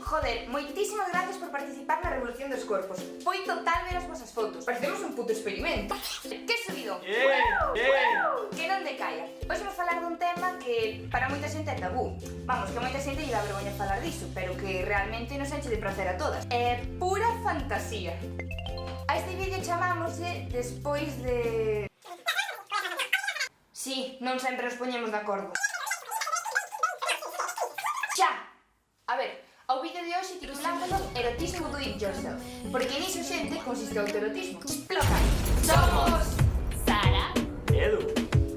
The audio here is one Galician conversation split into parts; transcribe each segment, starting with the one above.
Joder, moitísimas gracias por participar na Revolución dos Corpos. Foi total ver as vosas fotos. Parecemos un puto experimento. Que subido! Que non decaia. Hoxe vamos falar dun tema que para moita xente é tabú. Vamos, que a moita xente lle dá vergoña falar diso, pero que realmente nos enche de placer a todas. É pura fantasía. A este vídeo chamámoslle Despois de... Sí, non sempre nos poñemos de acordo. Xa! A ver, ao vídeo de hoxe titulámoslo Erotismo do it yourself, porque niso xente consiste o autoerotismo. Explota! Somos Sara, Edu.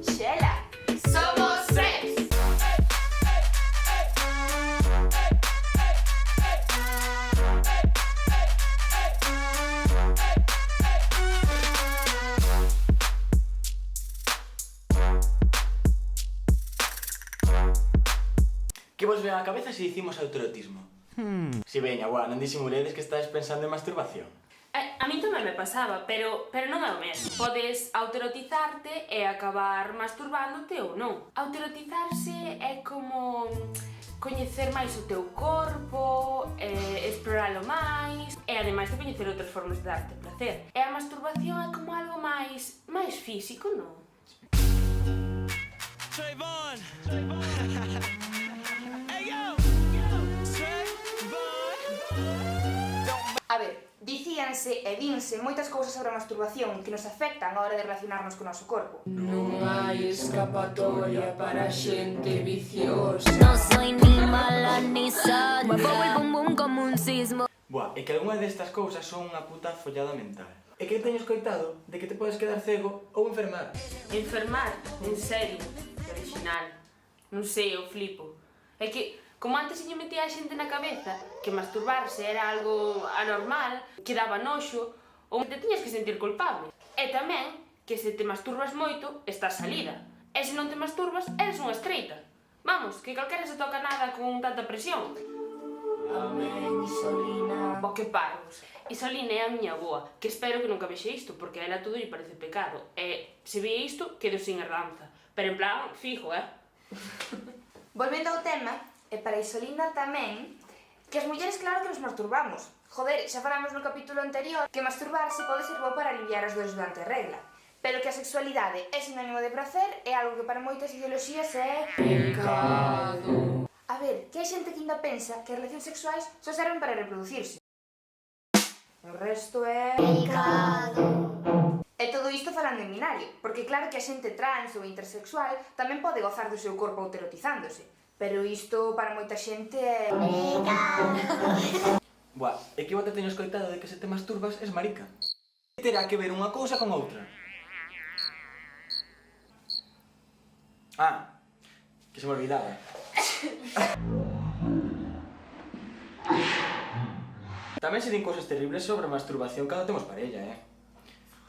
Xela. Somos Sex. Que vos ven á cabeza se dicimos autoerotismo? Si veña, guau, non disimuledes que estáis pensando en masturbación. a min tamén me pasaba, pero non é o mesmo. Podes autoerotizarte e acabar masturbándote ou non. Autoerotizarse é como coñecer máis o teu corpo, exploralo máis, e ademais de coñecer outras formas de darte placer. E a masturbación é como algo máis físico, non? Trayvon. Hey yo. A ver, dicíanse e dinse moitas cousas sobre a masturbación que nos afectan a hora de relacionarnos co noso corpo. Non hai escapatoria para xente viciosa. No soy ni mala ni sana. Muevo el bum bum como un sismo. Buah, é que algunha destas cousas son unha puta follada mental. É que teño escoitado de que te podes quedar cego ou enfermar. Enfermar, en serio, original. Non sei, eu flipo. É que, como antes se lle metía a xente na cabeza que masturbarse era algo anormal, que daba noxo, ou te tiñas que sentir culpable. E tamén que se te masturbas moito, estás salida. E se non te masturbas, eres unha estreita. Vamos, que calquera se toca nada con tanta presión. Amén, Isolina. Bo, que parvos. Isolina é a miña boa, que espero que nunca vexe isto, porque a ela todo lle parece pecado. E se ve isto, quedo sin herdanza. Pero en plan, fijo, Volvendo ao tema, e para Isolina tamén, que as mulleres claro que nos masturbamos. Joder, xa falamos no capítulo anterior que masturbarse pode ser bo para aliviar as dores durante a regla, pero que a sexualidade é sinónimo de placer é algo que para moitas ideoloxías é... Pecado. A ver, que hai xente que ainda pensa que as relacións sexuais só serven para reproducirse. O resto é... Pecado. E todo isto falando en binario, porque claro que a xente trans ou intersexual tamén pode gozar do seu corpo autoerotizándose, pero isto para moita xente é... Buah, é que eu te teño escoitado de que se te masturbas es marica. Terá que ver unha cousa con outra. Ah, que se me olvidaba. Tamén se din cousas terribles sobre a masturbación cando temos parella,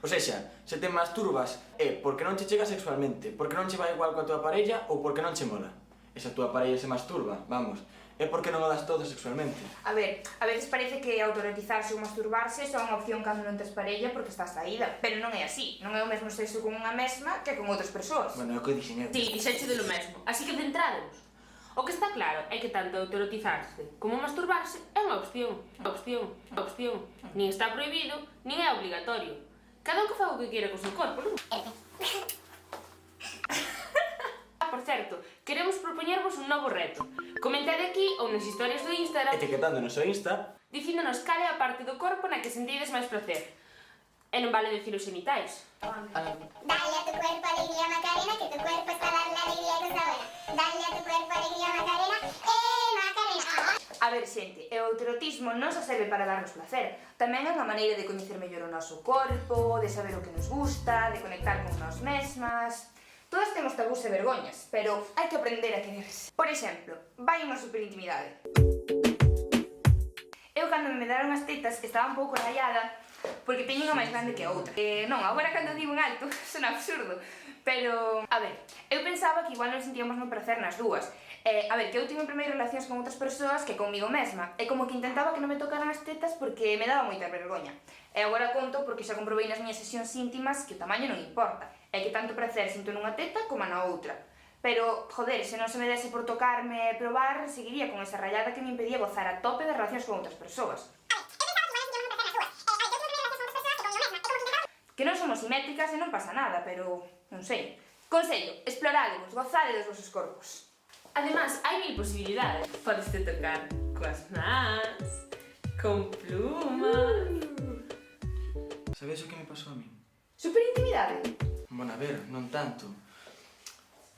O sexa, se te masturbas é porque non che chega sexualmente, porque non che vai igual coa tua parella ou porque non che mola. E se a tua parella se masturba, vamos, é porque non o das todo sexualmente. A ver, a veces parece que autoerotizarse ou masturbarse só é unha opción cando non tes parella porque estás saída, pero non é así. Non é o mesmo sexo con unha mesma que con outras persoas. Bueno, é o que dixen eu. Sí, dixeche de lo mesmo. Así que centrádemos. O que está claro é que tanto autoerotizarse como masturbarse é unha opción. Nin está prohibido, nin é obligatorio. Cada un que faga o que queira co seu corpo, non? Por certo, queremos propoñervos un novo reto. Comentade aquí ou nas historias do Instagram Etiquetándonos o Insta. dicíndonos cal é a parte do corpo na que sentides máis placer. E non vale decir os xenitais. Dale a tu cuerpo alegría Macarena, que tu cuerpo está dando la alegría que está buena. Dale a tu cuerpo alegría Macarena, Macarena. A ver, xente, o autoerotismo non só serve para darnos placer, tamén é unha maneira de coñecer mellor o noso corpo, de saber o que nos gusta, de conectar con nós mesmas... Todas temos tabús e vergoñas, pero hai que aprender a quererse. Por exemplo, vai unha superintimidade. Eu cando me daron as tetas estaba un pouco rayada porque teño unha máis grande que a outra. Non, agora cando digo en alto, son absurdo. Pero, a ver, eu pensaba que igual non sentíamos no placer nas dúas. A ver, que eu tive primeiro relacións con outras persoas que comigo mesma. E como que intentaba que non me tocaran as tetas porque me daba moita vergoña. E agora conto porque xa comprobei nas miñas sesións íntimas que o tamaño non importa. É que tanto prazer sinto nunha teta como na outra. Pero, joder, se non se me dese por tocarme e probar, seguiría con esa rayada que me impedía gozar a tope de relacións con outras persoas. Que non somos simétricas e non pasa nada, pero non sei. Consello, explorádevos, gozade dos vosos corpos. Además, hai mil posibilidades. Podes te tocar coas mans, con plumas... Sabes o que me pasou a mí? Super intimidade. Bueno, a ver, non tanto.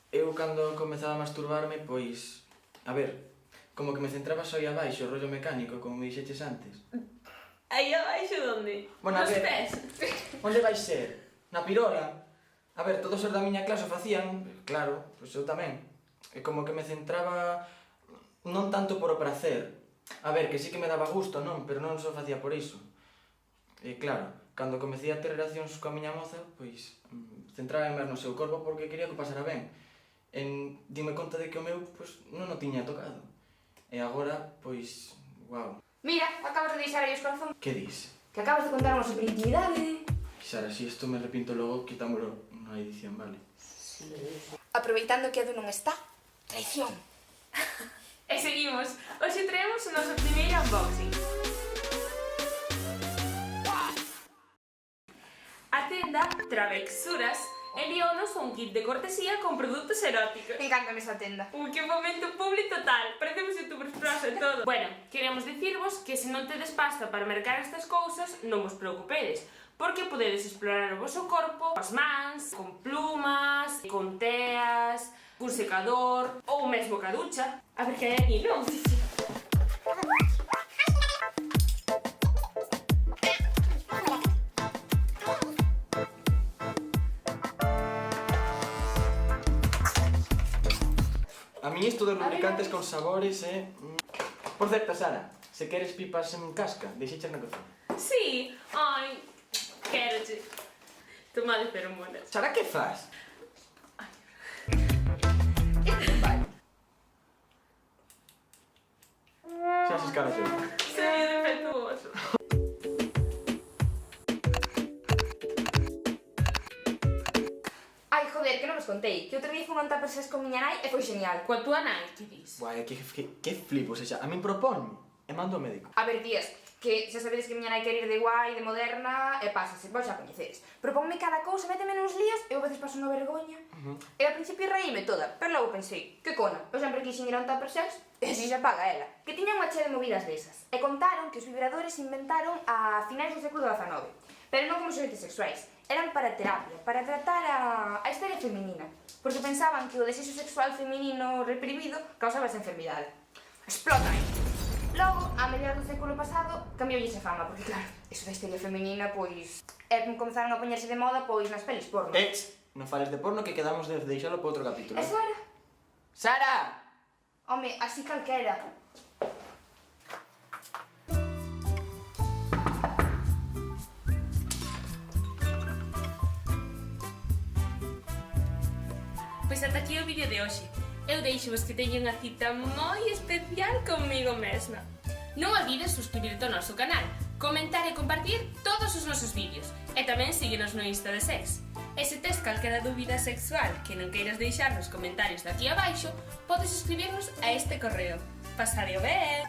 Eu, cando comezaba a masturbarme, pois... A ver, como que me centraba só aí abaixo, o rollo mecánico, como me dixeches antes. Aí abaixo donde? Bueno, a Nos ver. pés? Onde vai ser? Na pirola? A ver, todos os da miña clase o facían, claro, pois eu tamén. E como que me centraba non tanto por o prazer. A ver, que sí que me daba gusto, non? Pero non só facía por iso. E claro, cando comecei a ter relacións coa miña moza, pois centraba máis no seu corpo porque quería que o pasara ben. Dime conta de que o meu, pois, non o tiña tocado. E agora, pois, guau. Mira, acabas de deixar aí os corazón. Que dis? Que acabas de contar unha super intimidade. Sara, si isto me arrepinto logo, quitámolo na edición, vale? Aproveitando que Edu non está, traición. E seguimos. Hoxe traemos o noso primeiro unboxing. A tenda Travexuras enviounos un kit de cortesía con produtos eróticos. Me encanta esa tenda. Ui, que momento público total. Parecemos youtubers pros e todo. Bueno, queremos dicirvos que se non tedes pasta para mercar estas cousas, non vos preocupedes, porque podedes explorar o voso corpo coas mans, con plumas, con teas, cun secador ou mesmo ca ducha. A ver que hai aquí, non? A mí isto dos lubricantes con sabores, Por certo, Sara, se queres pipas en casca, deixechas na cocina. Sí, ai, quéroche. Toma de feromonas. Sara, que faz? Xa se escala xe. Se me defectuoso. Ai, joder, que non vos contei. Que outro día fui montar perses con miña nai e foi genial. Coa túa nai, que dis? Guai, que flipo, xa. A min proponme e mando ao médico. A ver, tías, que xa sabedes que miña nai quer ir de guai, de moderna, e pásase, vos xa coñecedes. Proponme cada cousa, méteme nos líos, e eu a veces paso unha vergoña. E ao principio reíme toda, pero logo pensei, que cona, eu sempre quixen ir a un tupper sex, e así xa paga ela. Que tiñan unha chea de movidas desas. E contaron que os vibradores se inventaron a finais do século XIX, pero non como xoguetes sexuais. Eran para terapia, para tratar a historia feminina, porque pensaban que o desexo sexual feminino reprimido causaba esa enfermidade. Explota aí! Logo, a mediados do século pasado, cambioulle esa fama, porque claro, eso da histeria feminina, pois... comezaron a poñerse de moda, pois, nas pelis porno. Non fales de porno que quedamos de deixalo para outro capítulo. Eso era? Sara! Home, así calquera. Pois ata aquí o vídeo de hoxe. Eu deixo-vos que teñen unha cita moi especial comigo mesma. Non olvides suscribirte ao noso canal, comentar e compartir todos os nosos vídeos e tamén síguenos no Insta de Sex. E se tes calquera dúbida sexual que non queiras deixar nos comentarios de aquí abaixo, podes escribirnos a este correo. Pasadeo ben!